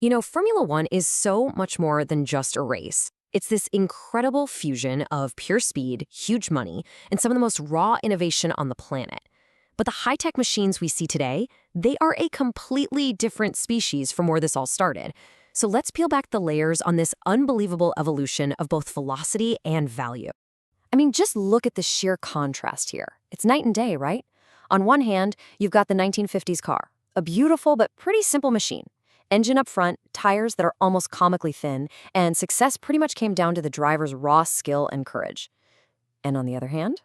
Formula One is so much more than just a race. It's this incredible fusion of pure speed, huge money, and some of the most raw innovation on the planet. But the high-tech machines we see today, they are a completely different species from where this all started. So let's peel back the layers on this unbelievable evolution of both velocity and value. Just look at the sheer contrast here. It's night and day, right? On one hand, you've got the 1950s car, a beautiful but pretty simple machine. Engine up front, tires that are almost comically thin, and success pretty much came down to the driver's raw skill and courage. And on the other hand,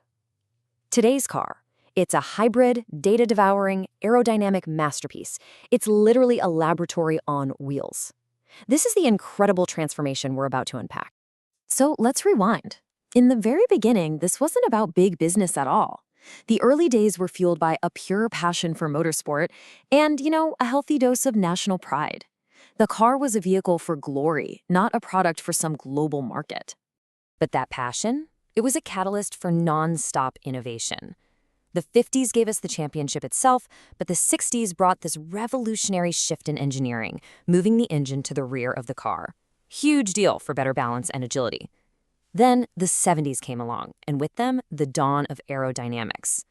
today's car. It's a hybrid, data-devouring, aerodynamic masterpiece. It's literally a laboratory on wheels. This is the incredible transformation we're about to unpack. So let's rewind. In the very beginning, this wasn't about big business at all. The early days were fueled by a pure passion for motorsport and, a healthy dose of national pride. The car was a vehicle for glory, not a product for some global market. But that passion, it was a catalyst for non-stop innovation. The 50s gave us the championship itself, but the 60s brought this revolutionary shift in engineering, moving the engine to the rear of the car. Huge deal for better balance and agility. Then the 70s came along, and with them, the dawn of aerodynamics.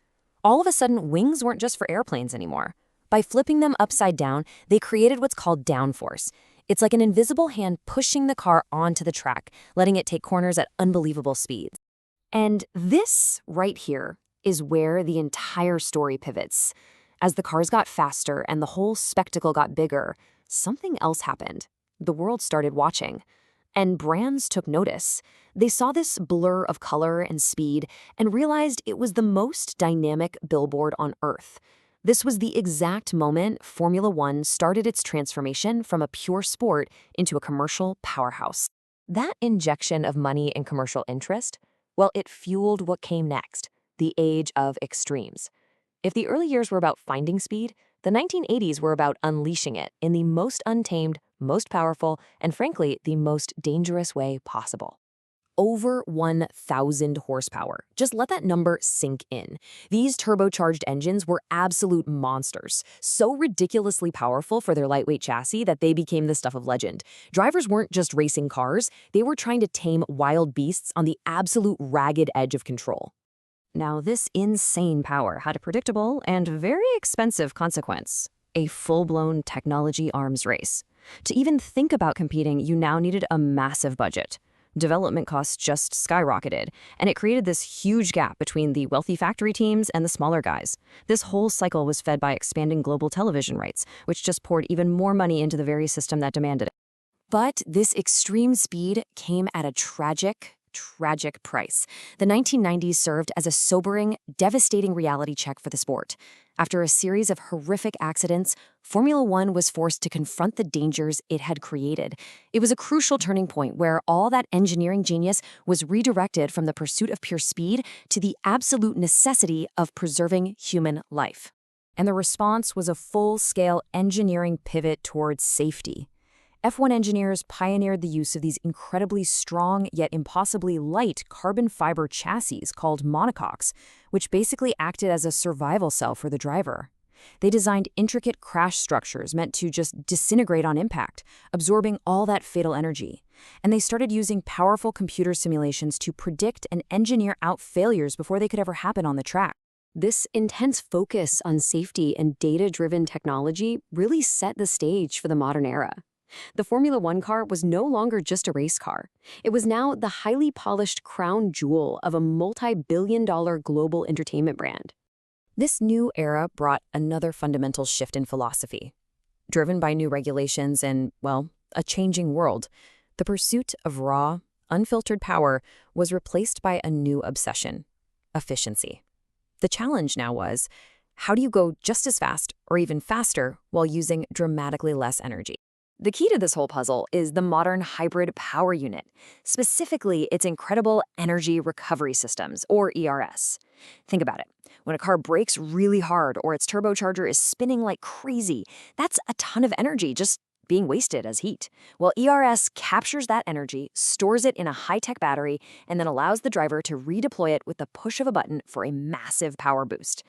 All of a sudden, wings weren't just for airplanes anymore. By flipping them upside down, they created what's called downforce. It's like an invisible hand pushing the car onto the track, letting it take corners at unbelievable speeds. And this right here is where the entire story pivots. As the cars got faster and the whole spectacle got bigger, something else happened. The world started watching. And brands took notice. They saw this blur of color and speed and realized it was the most dynamic billboard on Earth. This was the exact moment Formula One started its transformation from a pure sport into a commercial powerhouse. That injection of money and commercial interest, well, it fueled what came next, the age of extremes. If the early years were about finding speed, the 1980s were about unleashing it in the most untamed, most powerful, and frankly, the most dangerous way possible. Over 1,000 horsepower. Just let that number sink in. These turbocharged engines were absolute monsters, so ridiculously powerful for their lightweight chassis that they became the stuff of legend. Drivers weren't just racing cars, they were trying to tame wild beasts on the absolute ragged edge of control. Now, this insane power had a predictable and very expensive consequence: a full-blown technology arms race. To even think about competing, you now needed a massive budget. Development costs just skyrocketed, and it created this huge gap between the wealthy factory teams and the smaller guys. This whole cycle was fed by expanding global television rights, which just poured even more money into the very system that demanded it. But this extreme speed came at a tragic price. The 1990s served as a sobering, devastating reality check for the sport. After a series of horrific accidents, Formula One was forced to confront the dangers it had created. It was a crucial turning point where all that engineering genius was redirected from the pursuit of pure speed to the absolute necessity of preserving human life. And the response was a full-scale engineering pivot towards safety. F1 engineers pioneered the use of these incredibly strong yet impossibly light carbon fiber chassis called monocoques, which basically acted as a survival cell for the driver. They designed intricate crash structures meant to just disintegrate on impact, absorbing all that fatal energy. And they started using powerful computer simulations to predict and engineer out failures before they could ever happen on the track. This intense focus on safety and data-driven technology really set the stage for the modern era. The Formula One car was no longer just a race car. It was now the highly polished crown jewel of a multi-billion-dollar global entertainment brand. This new era brought another fundamental shift in philosophy. Driven by new regulations and, well, a changing world, the pursuit of raw, unfiltered power was replaced by a new obsession: efficiency. The challenge now was, how do you go just as fast or even faster while using dramatically less energy? The key to this whole puzzle is the modern hybrid power unit, specifically its incredible energy recovery systems, or ERS. Think about it. When a car brakes really hard or its turbocharger is spinning like crazy, that's a ton of energy just being wasted as heat. Well, ERS captures that energy, stores it in a high-tech battery, and then allows the driver to redeploy it with the push of a button for a massive power boost.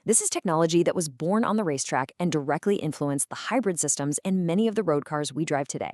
This is technology that was born on the racetrack and directly influenced the hybrid systems in many of the road cars we drive today.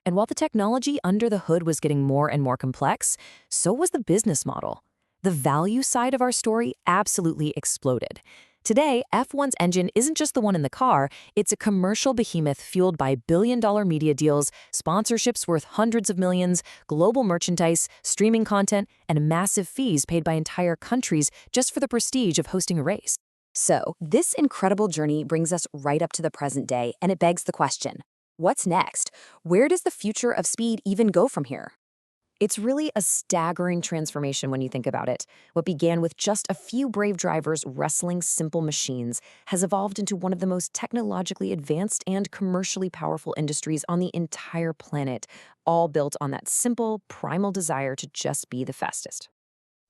And while the technology under the hood was getting more and more complex, so was the business model. The value side of our story absolutely exploded. Today, F1's engine isn't just the one in the car, it's a commercial behemoth fueled by billion-dollar media deals, sponsorships worth hundreds of millions, global merchandise, streaming content, and massive fees paid by entire countries just for the prestige of hosting a race. So, this incredible journey brings us right up to the present day, and it begs the question, what's next? Where does the future of speed even go from here? It's really a staggering transformation when you think about it. What began with just a few brave drivers wrestling simple machines has evolved into one of the most technologically advanced and commercially powerful industries on the entire planet, all built on that simple, primal desire to just be the fastest.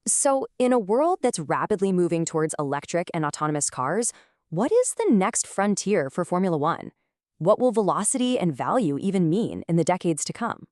So, in a world that's rapidly moving towards electric and autonomous cars, what is the next frontier for Formula One? What will velocity and value even mean in the decades to come?